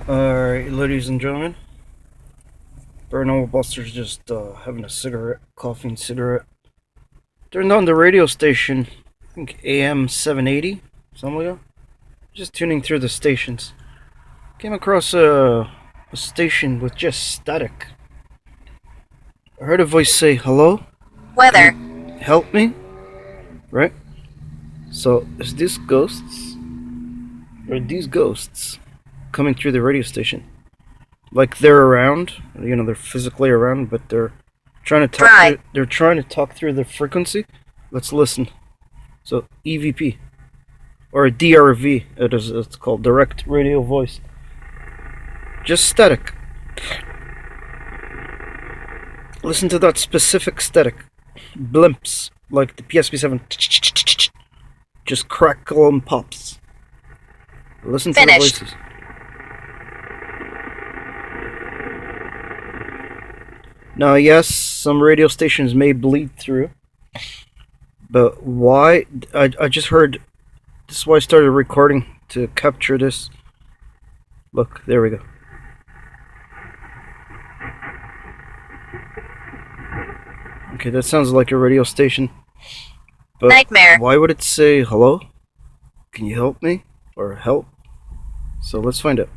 Alright, ladies and gentlemen, Paranormal Buster's just having a cigarette, coughing cigarette. Turned on the radio station, I think AM 780, something like that. Just tuning through the stations. Came across a station with just static. I heard a voice say, "Hello? Weather. Can you help me?" Right? So, is this ghosts? Or these ghosts coming through the radio station? Like they're around, they're physically around, but they're trying to talk Dry. through, they're trying to talk through the frequency. Let's listen. So EVP or DRV, it's called direct radio voice. Just static. Listen to that specific static. Blimps like the PSP7 just crackle and pops. Listen to the Finished. voices. Now, yes, some radio stations may bleed through, but why? I just heard. This is why I started recording to capture this. Look, there we go. Okay, that sounds like a radio station. But Nightmare. why would it say hello? Can you help me? Or help? So let's find out.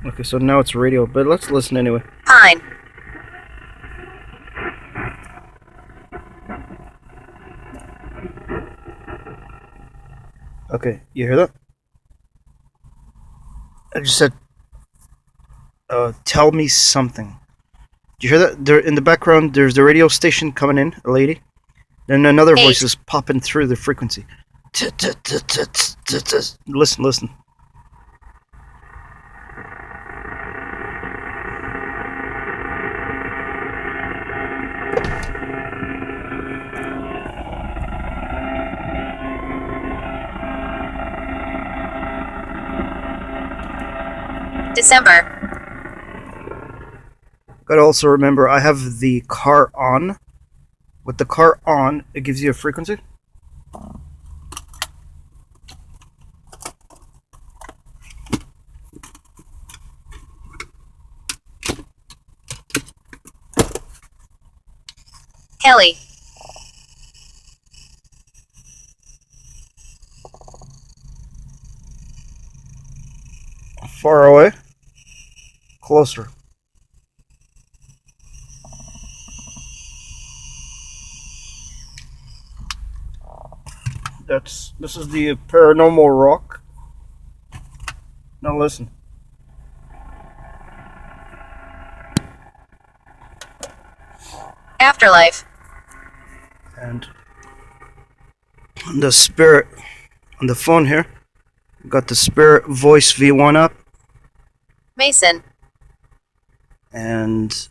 Okay, so now it's radio, but let's listen anyway. Pine. Okay, you hear that? I just said, tell me something. Do you hear that? There in the background, there's the radio station coming in, a lady. Then another voice 8. is popping through the frequency. Listen, listen. December. Gotta also remember, I have the car on. With the car on, it gives you a frequency. Kelly. Far away. Closer. This is the paranormal rock. Now listen. Afterlife. And the spirit on the phone here. Got the spirit voice V1 up, Mason. and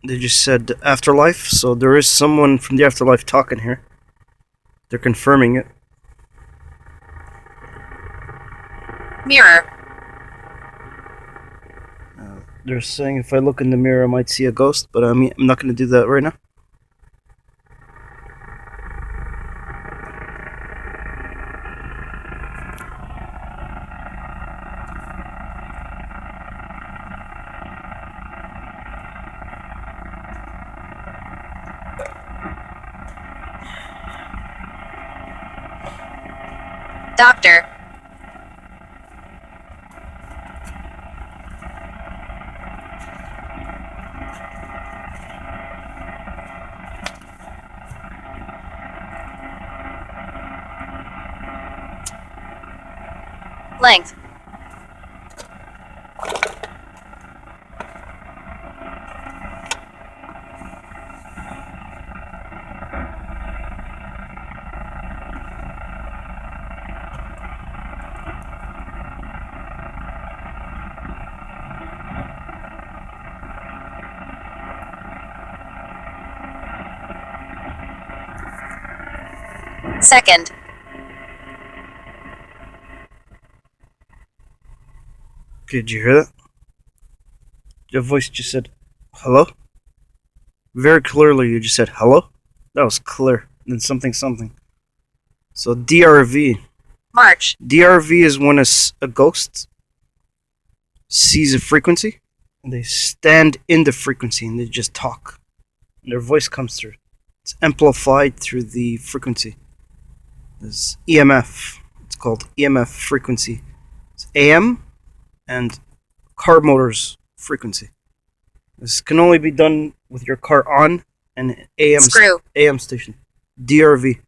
they just said afterlife, so there is someone from the afterlife talking here. They're confirming it. Mirror. They're saying if I look in the mirror, I might see a ghost, but I'm not going to do that right now. Doctor. Length. Second. Okay, did you hear that? Your voice just said, hello? Very clearly, you just said, hello? That was clear. And then something, something. So DRV. March. DRV is when a ghost sees a frequency and they stand in the frequency and they just talk. And their voice comes through. It's amplified through the frequency. There's EMF. It's called EMF frequency. It's AM and car motors frequency. This can only be done with your car on and Screw. AM station. DRV.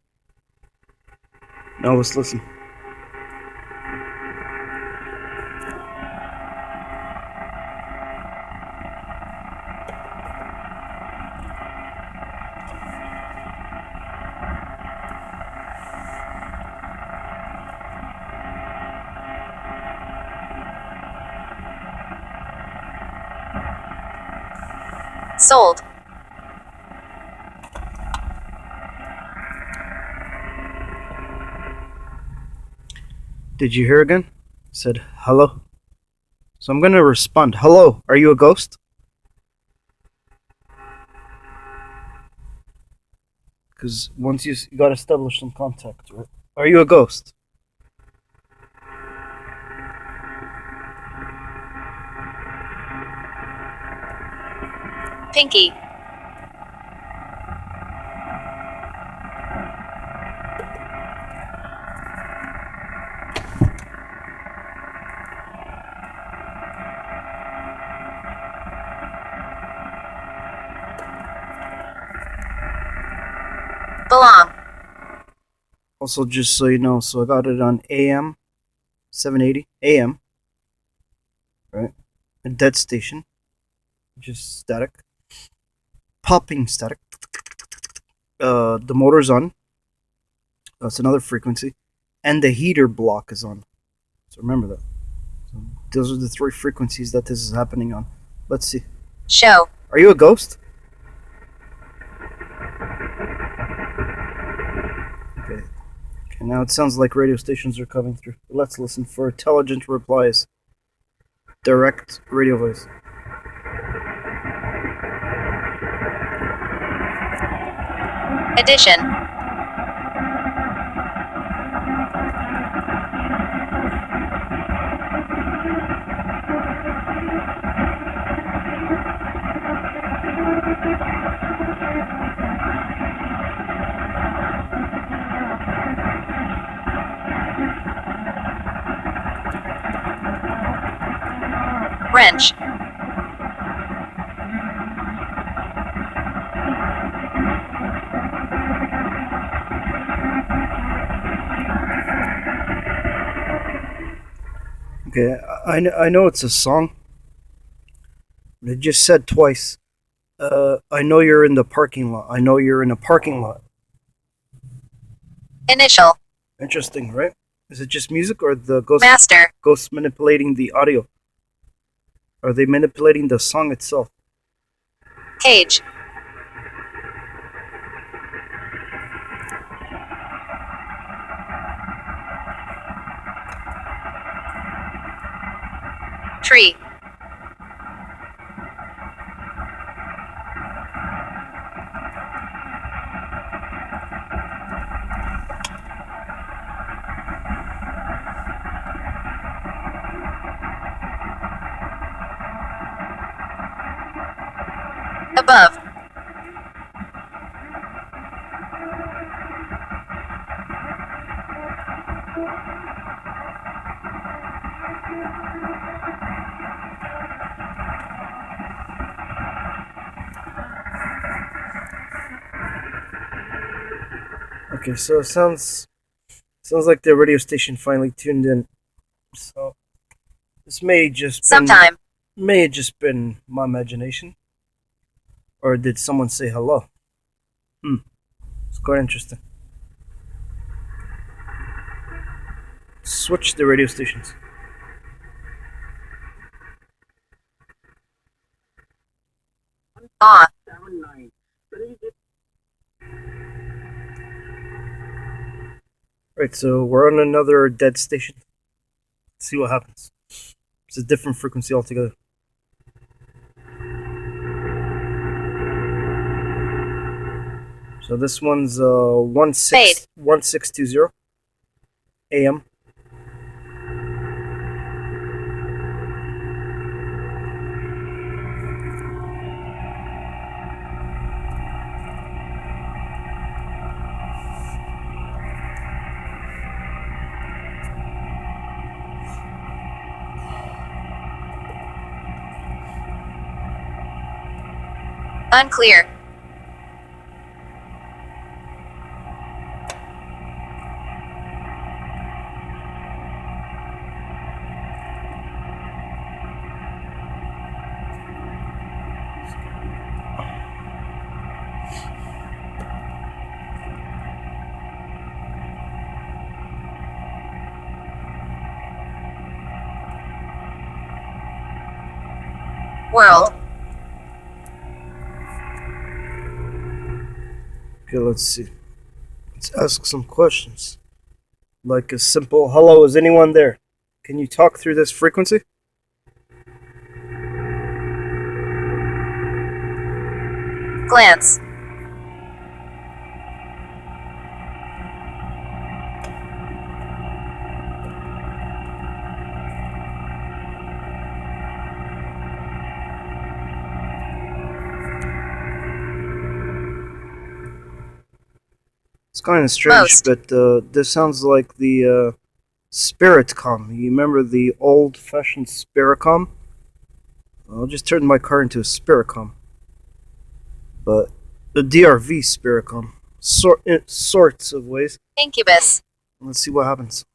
Now let's listen. Sold. Did you hear again? It said hello. So I'm gonna respond. Hello, are you a ghost? Because once you gotta establish some contact, right? Are you a ghost? Pinky. Belong. Also, just so you know, so I got it on AM 780 AM, right? A dead station, just static, popping static. The motor's on. That's another frequency, and the heater block is on. So remember that. So those are the three frequencies that this is happening on. Let's see. Show. Are you a ghost? Okay. Okay, now it sounds like radio stations are coming through. Let's listen for intelligent replies. Direct radio voice. Addition. Wrench. Okay, I know it's a song. But it just said twice. I know you're in the parking lot. I know you're in a parking lot. Initial. Interesting, right? Is it just music or the Master. ghosts manipulating the audio? Are they manipulating the song itself? Cage. Tree. Above. Okay, so it sounds like the radio station finally tuned in. So this Sometime. may have just been my imagination, or did someone say hello? It's quite interesting. Switch the radio stations. Ah. Right, so we're on another dead station. Let's see what happens. It's a different frequency altogether. So this one's Fade. 1620 AM. Unclear. World. Okay, let's see. Let's ask some questions. Like a simple hello, is anyone there? Can you talk through this frequency? Glance. It's kind of strange, Most. but this sounds like the Spiritcom. You remember the old-fashioned Spiritcom? I'll just turn my car into a Spiritcom. But the DRV Spiritcom. In sorts of ways. Incubus. Let's see what happens.